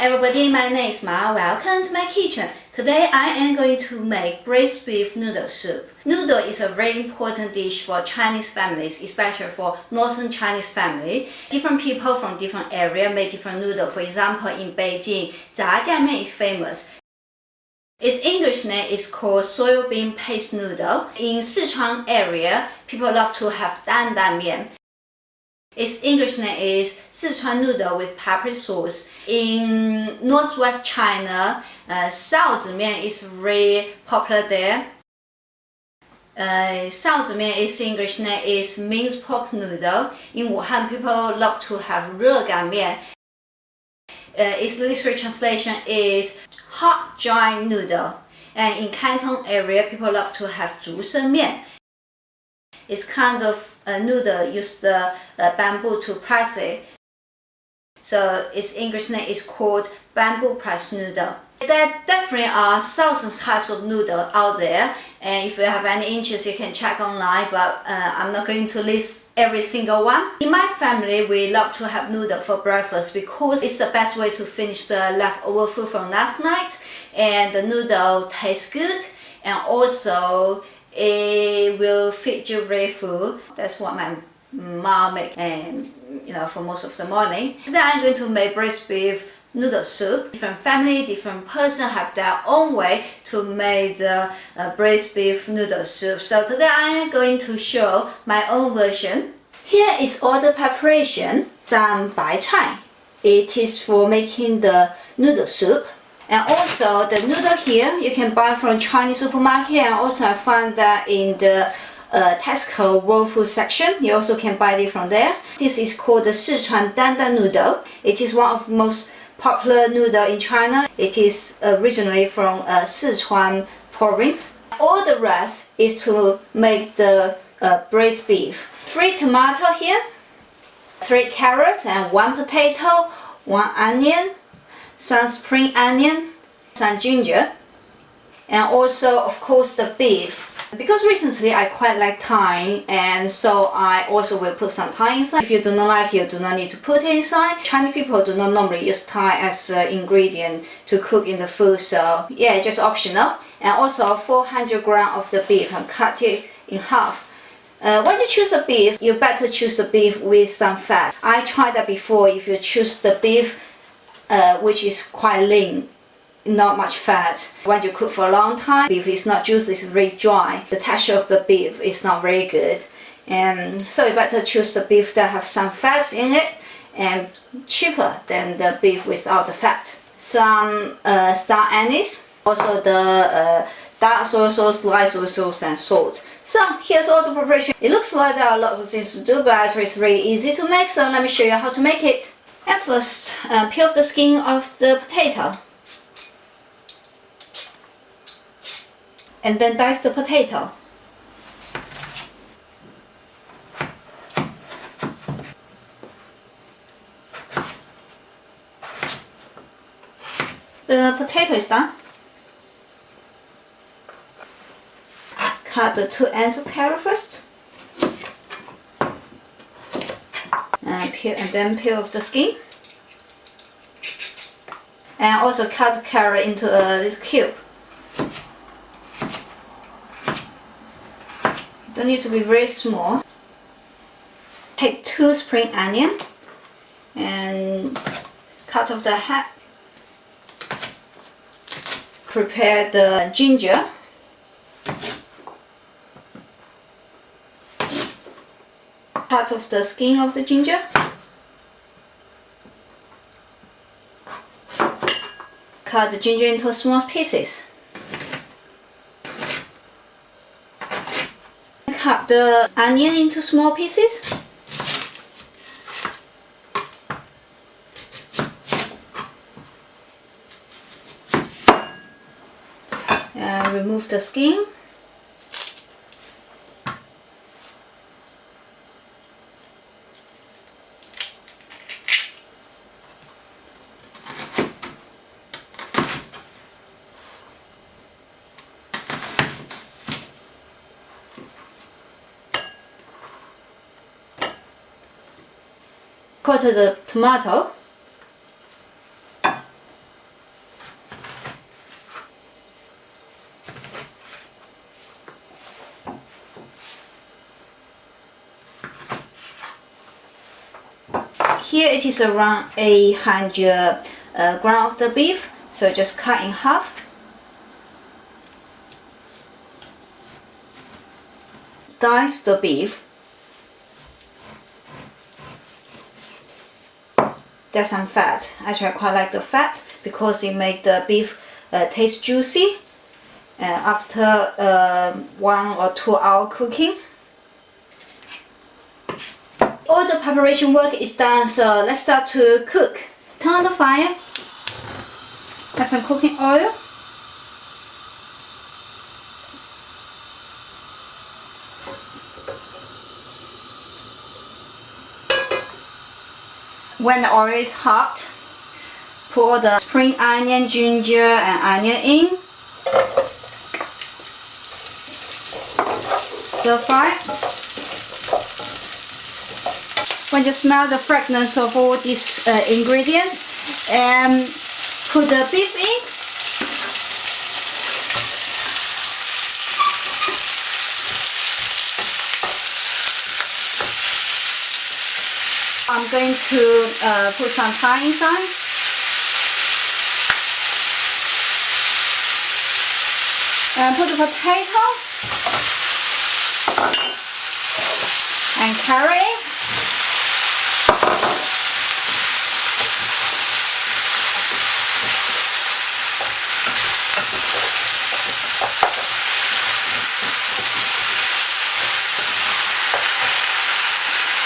everybody, my name is Ma. Welcome to my kitchen. Today I am going to make braised beef noodle soup. Noodle is a very important dish for Chinese families, especially for northern Chinese family. Different people from different area make different noodle. For example, in Beijing, 炸酱面 is famous. Its English name is called soybean paste noodle. In Sichuan area, people love to have 担担面. Its English name is Sichuan noodle with pepper sauce. In northwest China, 臊子面 is very popular there. 臊子面 its English name is minced pork noodle. In Wuhan, people love to have 热干面. Its literal translation is hot dry noodle. And in Canton area, people love to have 竹升面. It's kind of a noodle used bamboo to press it. So its English name is called bamboo pressed noodle. There definitely are thousands types of noodle out there, and if you have any interest you can check online, but I'm not going to list every single one. In my family we love to have noodle for breakfast because it's the best way to finish the leftover food from last night, and the noodle tastes good, and also it will feed you very full. That's what my mom makes, and for most of the morning. Today I'm going to make braised beef noodle soup. Different family, different person have their own way to make the braised beef noodle soup. So today I am going to show my own version. Here is all the preparation. Some baicai. It is for making the noodle soup. And also the noodle here you can buy from Chinese supermarket, and also I found that in the Tesco raw food section. You also can buy it from there. This is called the Sichuan dandan noodle. It is one of the most popular noodle in China. It is originally from Sichuan province. All the rest is to make the braised beef. 3 tomato here, 3 carrots and 1 potato, 1 onion, some spring onion, some ginger, and also of course the beef. Because recently I quite like thyme, and so I also will put some thyme inside. If you do not like it, you do not need to put it inside. Chinese people do not normally use thyme as an ingredient to cook in the food, so yeah, just optional. And also 400 grams of the beef, and cut it in half. When you choose the beef, you better choose the beef with some fat. I tried that before. If you choose the beef which is quite lean, not much fat, when you cook for a long time, beef is not juicy, it's very dry. The texture of the beef is not very good, and so you better choose the beef that have some fat in it, and cheaper than the beef without the fat. Some star anise, also the dark soy sauce, light soy sauce, and salt. So here's all the preparation. It looks like there are lots of things to do, but actually it's very easy to make, so let me show you how to make it. And first, peel off the skin of the potato. And then dice the potato. The potato is done. Cut the 2 ends of carrot first. And then peel off the skin. And also cut the carrot into a little cube. Don't need to be very small. Take 2 spring onion and cut off the head. Prepare the ginger. Cut off the skin of the ginger. Cut the ginger into small pieces. Cut the onion into small pieces. And remove the skin. Quarter the tomato. Here it is around 800 grams of the beef, so just cut in half. Dice the beef. There's some fat. Actually, I quite like the fat because it makes the beef taste juicy after 1 or 2 hour cooking. All the preparation work is done, so let's start to cook. Turn on the fire. Add some cooking oil. When the oil is hot, pour the spring onion, ginger and onion in. Stir fry. When you smell the fragrance of all these ingredients, and put the beef in. I'm going to put some thyme inside. And put the potato and carrot.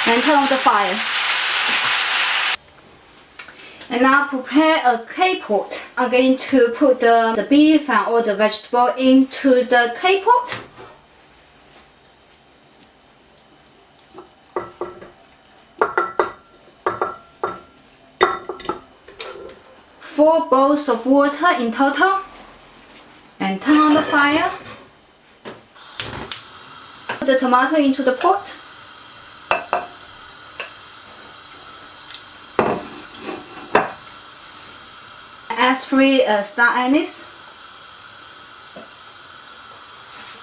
And turn on the fire. And now prepare a clay pot. I'm going to put the beef and all the vegetable into the clay pot. Four bowls of water in total. And turn on the fire. Put the tomato into the pot. Add 3 star anise.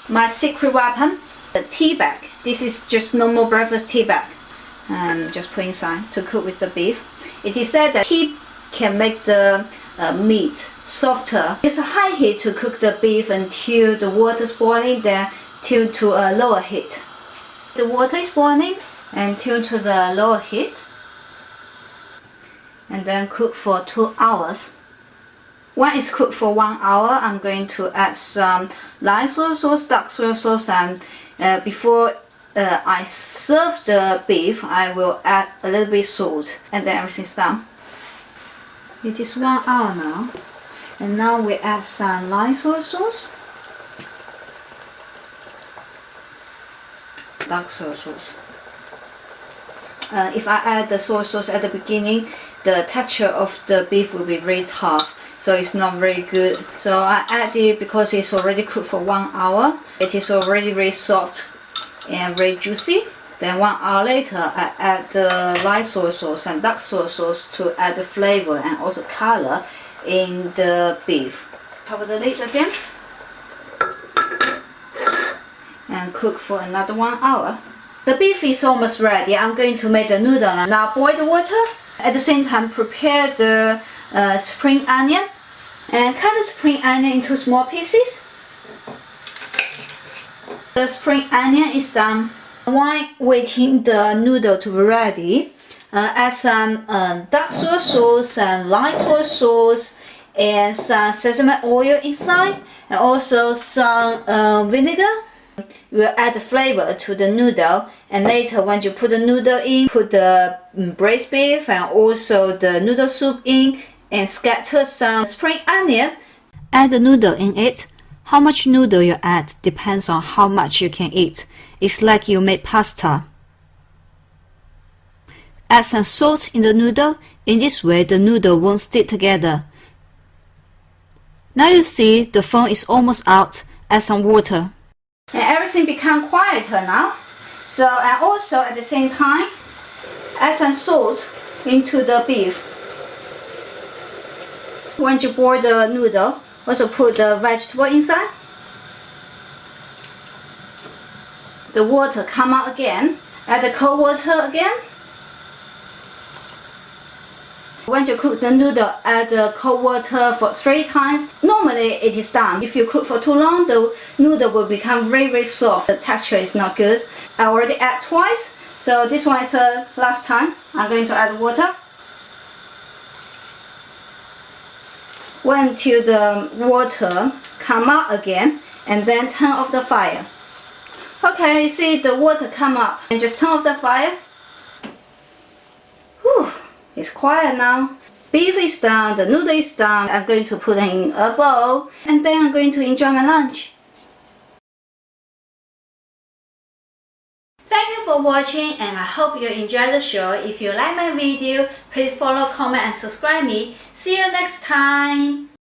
My secret weapon, the tea bag. This is just normal breakfast tea bag. Just put inside to cook with the beef. It is said that heat can make the meat softer. It's a high heat to cook the beef until the water is boiling, then tune to a lower heat. The water is boiling and tune to the lower heat. And then cook for 2 hours. When it's cooked for 1 hour, I'm going to add some light soy sauce, dark soy sauce, and before I serve the beef, I will add a little bit salt, and then everything's done. It is 1 hour now, and now we add some light soy sauce, dark soy sauce. If I add the soy sauce at the beginning, the texture of the beef will be very tough. So it's not very good. So I add it because it's already cooked for 1 hour. It is already very soft and very juicy. Then 1 hour later, I add the light soy sauce and dark soy sauce to add the flavor and also color in the beef. Cover the lid again and cook for another 1 hour. The beef is almost ready. I'm going to make the noodle now. Now boil the water. At the same time, prepare the spring onion and cut the spring onion into small pieces. The spring onion is done. While waiting the noodle to be ready, add some dark soy sauce and light soy sauce and some sesame oil inside, and also some vinegar. We'll add the flavor to the noodle, and later when you put the noodle in, put the braised beef and also the noodle soup in, and scatter some spring onion. Add the noodle in it. How much noodle you add depends on how much you can eat. It's like you make pasta. Add some salt in the noodle. In this way the noodle won't stick together. Now you see the foam is almost out. Add some water. And everything become quieter now. So, and also at the same time, add some salt into the beef. When you boil the noodle, also put the vegetable inside. The water come out again. Add the cold water again. When you cook the noodle, add the cold water for 3 times. Normally it is done. If you cook for too long, the noodle will become very soft. The texture is not good. I already add twice, so this one is the last time. I'm going to add water. Wait until the water come out again, and then turn off the fire. Okay, you see the water come up, and just turn off the fire. Whew, it's quiet now. Beef is done, the noodle is done. I'm going to put it in a bowl, and then I'm going to enjoy my lunch. Thank you for watching, and I hope you enjoyed the show. If you like my video, please follow, comment and subscribe me. See you next time.